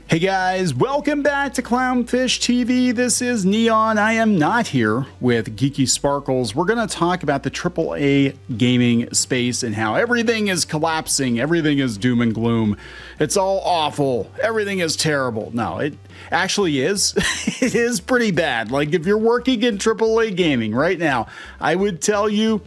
Hey guys, welcome back to Clownfish TV. This is Neon. I am not here with Geeky Sparkles. We're going to talk about the AAA gaming space and how everything is collapsing. Everything is doom and gloom. It's all awful. Everything is terrible. No, it actually is. It is pretty bad. Like if you're working in AAA gaming right now, I would tell you,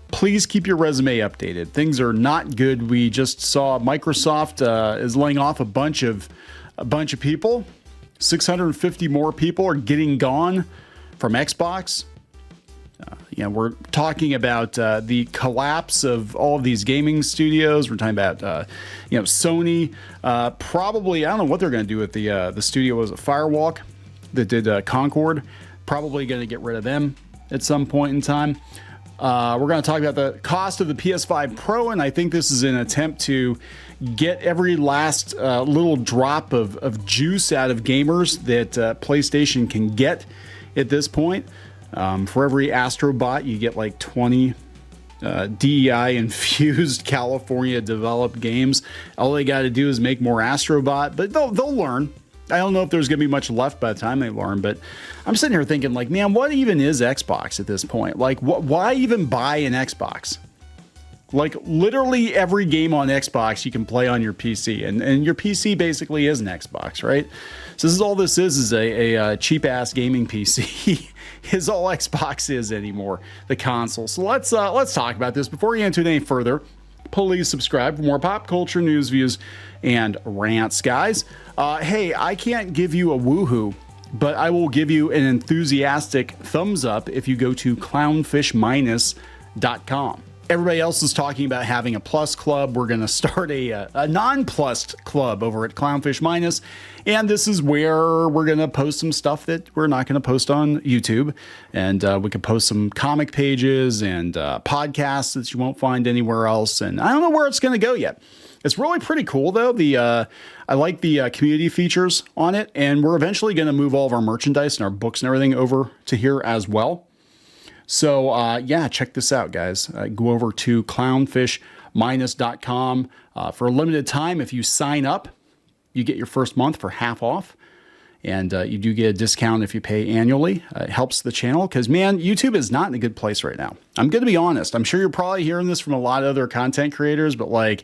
please keep your resume updated. Things are not good. We just saw Microsoft is laying off a bunch of people. 650 more people are getting gone from Xbox. We're talking about the collapse of all of these gaming studios. We're talking about Sony. Probably, I don't know what they're going to do with the studio. Was it Firewalk that did Concord? Probably going to get rid of them at some point in time. We're going to talk about the cost of the PS5 Pro, and I think this is an attempt to get every last little drop of juice out of gamers that PlayStation can get at this point. For every Astrobot, you get like 20 DEI-infused California-developed games. All they got to do is make more Astrobot, but they'll learn. I don't know if there's going to be much left by the time they learn, but I'm sitting here thinking, like, man, what even is Xbox at this point? Like, why even buy an Xbox? Like, literally every game on Xbox you can play on your PC, and your PC basically is an Xbox, right? So this is a cheap-ass gaming PC is all Xbox is anymore, the console. So let's talk about this. Before we get into it any further, please subscribe for more pop culture news, views, and rants, guys. Hey, I can't give you a woohoo, but I will give you an enthusiastic thumbs up if you go to clownfishminus.com. Everybody else is talking about having a plus club. We're going to start a non-plus club over at Clownfish Minus, and this is where we're going to post some stuff that we're not going to post on YouTube, and we can post some comic pages and podcasts that you won't find anywhere else, and I don't know where it's going to go yet. It's really pretty cool, though. I like the community features on it, and we're eventually going to move all of our merchandise and our books and everything over to here as well. So, check this out, guys. Go over to clownfishminus.com. For a limited time, if you sign up, you get your first month for half off. And you do get a discount if you pay annually. It helps the channel because, man, YouTube is not in a good place right now. I'm going to be honest. I'm sure you're probably hearing this from a lot of other content creators, but like,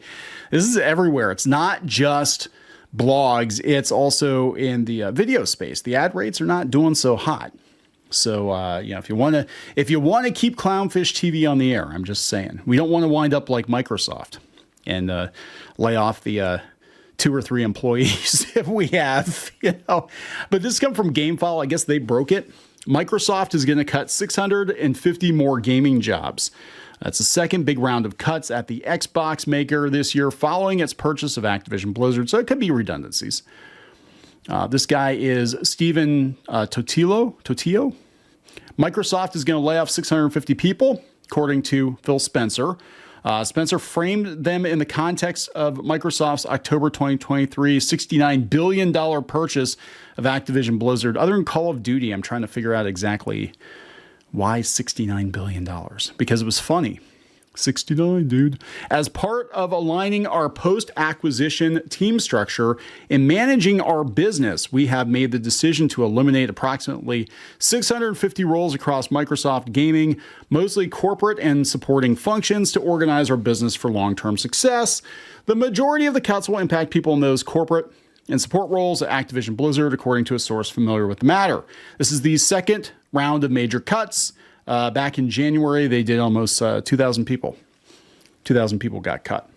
this is everywhere. It's not just blogs. It's also in the video space. The ad rates are not doing so hot. So, if you want to keep Clownfish TV on the air, I'm just saying, we don't want to wind up like Microsoft and lay off the 2 or 3 employees if we have, But this comes from GameFile. I guess they broke it. Microsoft is going to cut 650 more gaming jobs. That's the second big round of cuts at the Xbox maker this year following its purchase of Activision Blizzard. So it could be redundancies. This guy is Stephen Totillo. Microsoft is going to lay off 650 people, according to Phil Spencer. Spencer framed them in the context of Microsoft's October 2023 $69 billion purchase of Activision Blizzard. Other than Call of Duty, I'm trying to figure out exactly why $69 billion. Because it was funny. 69, dude. As part of aligning our post-acquisition team structure and managing our business, we have made the decision to eliminate approximately 650 roles across Microsoft Gaming, mostly corporate and supporting functions, to organize our business for long-term success. The majority of the cuts will impact people in those corporate and support roles at Activision Blizzard, according to a source familiar with the matter. This is the second round of major cuts. Back in January, they did almost 2,000 people. 2,000 people got cut.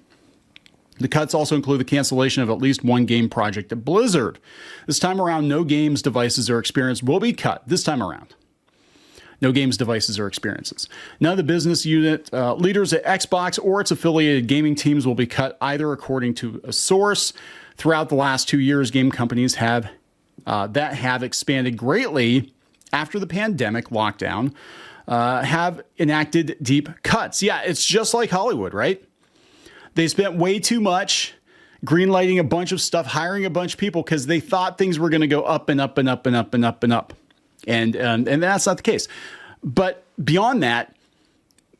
The cuts also include the cancellation of at least one game project at Blizzard. This time around, no games, devices, or experience will be cut. This time around. No games, devices, or experiences. None of the business unit leaders at Xbox or its affiliated gaming teams will be cut either, according to a source. Throughout the last 2 years, game companies have expanded greatly after the pandemic lockdown. Have enacted deep cuts. Yeah, it's just like Hollywood, right? They spent way too much greenlighting a bunch of stuff, hiring a bunch of people because they thought things were going to go up and up and up and up and up and up. And that's not the case. But beyond that,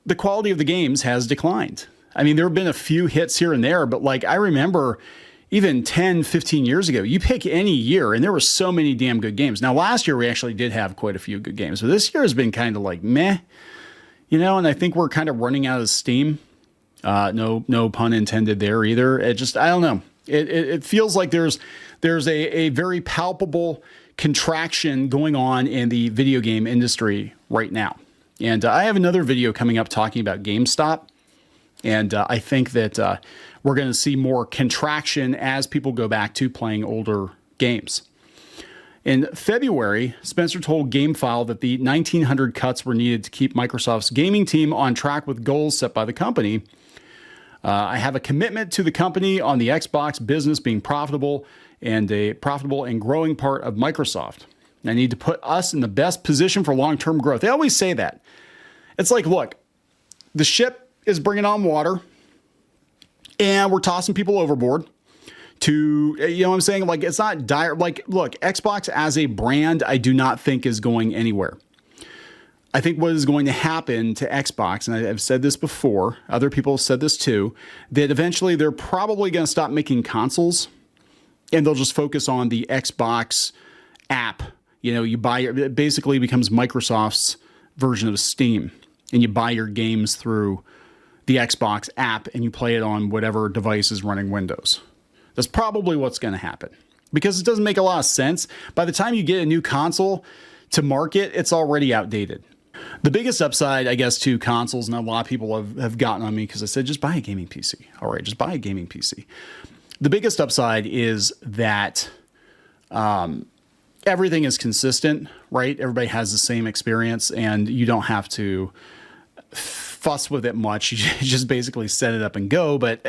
the quality of the games has declined. I mean, there have been a few hits here and there, but like I remember, even 10, 15 years ago, you pick any year and there were so many damn good games. Now, last year we actually did have quite a few good games, but this year has been kind of like meh, and I think we're kind of running out of steam. No pun intended there either. I don't know. It feels like there's a very palpable contraction going on in the video game industry right now. And I have another video coming up talking about GameStop. And I think that we're going to see more contraction as people go back to playing older games. In February, Spencer told GameFile that the 1,900 cuts were needed to keep Microsoft's gaming team on track with goals set by the company. I have a commitment to the company on the Xbox business being profitable and a profitable and growing part of Microsoft. I need to put us in the best position for long-term growth. They always say that. It's like, look, the ship is bringing on water and we're tossing people overboard to, you know what I'm saying? Like, it's not dire. Like, look, Xbox as a brand, I do not think is going anywhere. I think what is going to happen to Xbox, and I've said this before, other people have said this too, that eventually they're probably going to stop making consoles and they'll just focus on the Xbox app. You buy it basically becomes Microsoft's version of Steam, and you buy your games through the Xbox app and you play it on whatever device is running Windows. That's probably what's going to happen because it doesn't make a lot of sense. By the time you get a new console to market, it's already outdated. The biggest upside, I guess, to consoles, and a lot of people have gotten on me because I said, just buy a gaming PC. All right, just buy a gaming PC. The biggest upside is that everything is consistent, right? Everybody has the same experience and you don't have to fuss with it much. You just basically set it up and go. But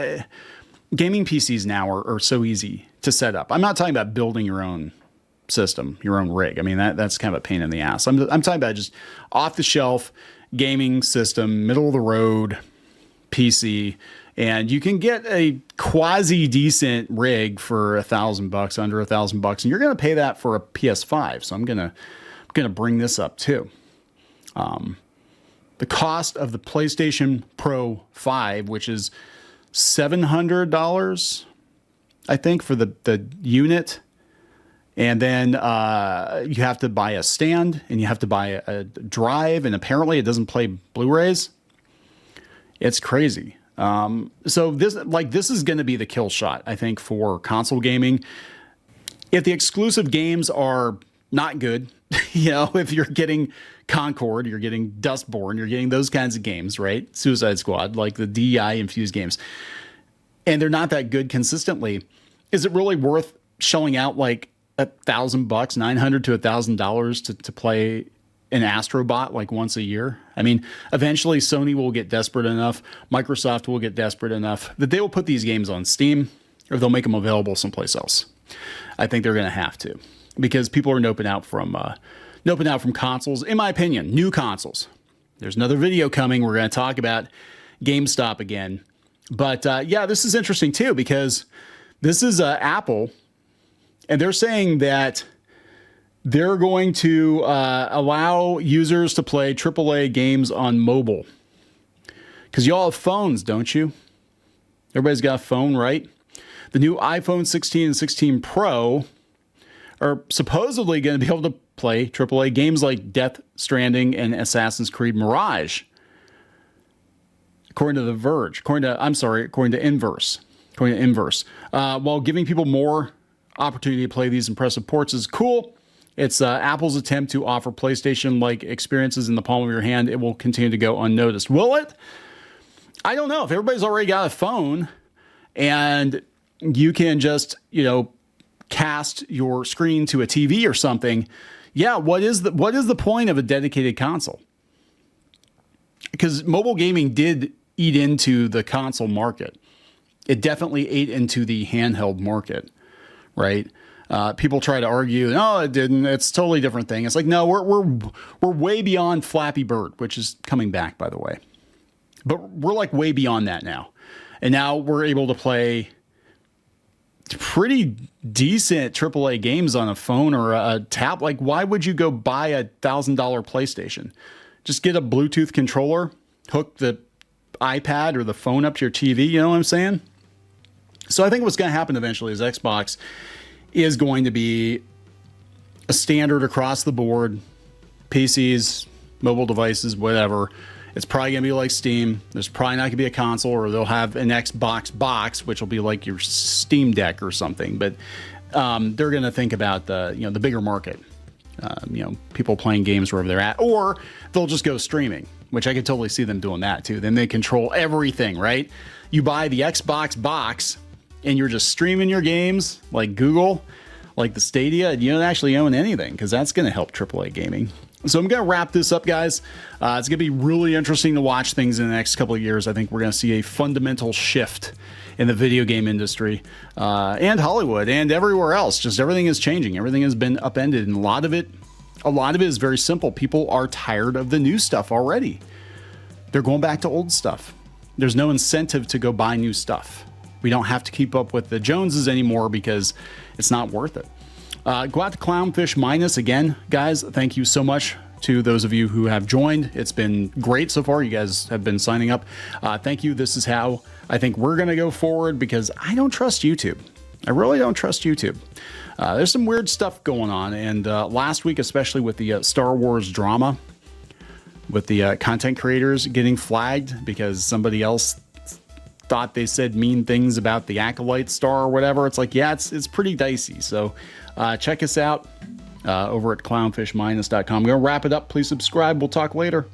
gaming PCs now are so easy to set up. I'm not talking about building your own system, your own rig. I mean, that's kind of a pain in the ass. I'm talking about just off the shelf gaming system, middle of the road PC, and you can get a quasi decent rig for $1,000, under $1,000, and you're going to pay that for a PS5. So I'm going to bring this up too. The cost of the PlayStation Pro 5, which is $700, I think, for the unit. And then you have to buy a stand and you have to buy a drive. And apparently it doesn't play Blu-rays. It's crazy. So this is going to be the kill shot, I think, for console gaming. If the exclusive games are not good, if you're getting Concord, you're getting Dustborn, you're getting those kinds of games, right? Suicide Squad, like the DEI infused games, and they're not that good consistently, is it really worth shelling out like $1,000, $900 to $1,000 to play an Astrobot like once a year? I mean, eventually Sony will get desperate enough, Microsoft will get desperate enough that they will put these games on Steam or they'll make them available someplace else. I think they're going to have to, because people are noping out from consoles, in my opinion, new consoles. There's another video coming. We're going to talk about GameStop again. But this is interesting too, because this is Apple, and they're saying that they're going to allow users to play AAA games on mobile. Because you all have phones, don't you? Everybody's got a phone, right? The new iPhone 16 and 16 Pro are supposedly going to be able to play AAA games like Death Stranding and Assassin's Creed Mirage. According to The Verge. According to Inverse. While giving people more opportunity to play these impressive ports is cool, it's Apple's attempt to offer PlayStation-like experiences in the palm of your hand. It will continue to go unnoticed. Will it? I don't know. If everybody's already got a phone and you can just, cast your screen to a TV or something, what is the point of a dedicated console? Because mobile gaming did eat into the console market. It definitely ate into the handheld market, right? People try to argue, no, it didn't. It's a totally different thing. It's like, no, we're way beyond Flappy Bird, which is coming back, by the way. But we're like way beyond that now. And now we're able to play pretty decent AAA games on a phone or a tab. Like, why would you go buy a $1,000 PlayStation? Just get a Bluetooth controller, hook the iPad or the phone up to your TV. You know what I'm saying? So I think what's going to happen eventually is Xbox is going to be a standard across the board, PCs, mobile devices, whatever. It's probably going to be like Steam. There's probably not going to be a console, or they'll have an Xbox box, which will be like your Steam Deck or something. But they're going to think about the bigger market. People playing games wherever they're at, or they'll just go streaming, which I could totally see them doing that too. Then they control everything, right? You buy the Xbox box and you're just streaming your games like Google, like the Stadia, and you don't actually own anything, because that's going to help AAA gaming. So I'm going to wrap this up, guys. It's going to be really interesting to watch things in the next couple of years. I think we're going to see a fundamental shift in the video game industry and Hollywood and everywhere else. Just everything is changing. Everything has been upended, and a lot of it is very simple. People are tired of the new stuff already. They're going back to old stuff. There's no incentive to go buy new stuff. We don't have to keep up with the Joneses anymore because it's not worth it. Go out to Clownfish Minus again, guys. Thank you so much to those of you who have joined. It's been great so far. You guys have been signing up. Thank you. This is how I think we're going to go forward, because I don't trust YouTube. I really don't trust YouTube. There's some weird stuff going on. And last week, especially with the Star Wars drama, with the content creators getting flagged because somebody else thought they said mean things about the Acolyte star or whatever. It's like, yeah, it's pretty dicey. So check us out over at clownfishminus.com. I'm going to wrap it up. Please subscribe. We'll talk later.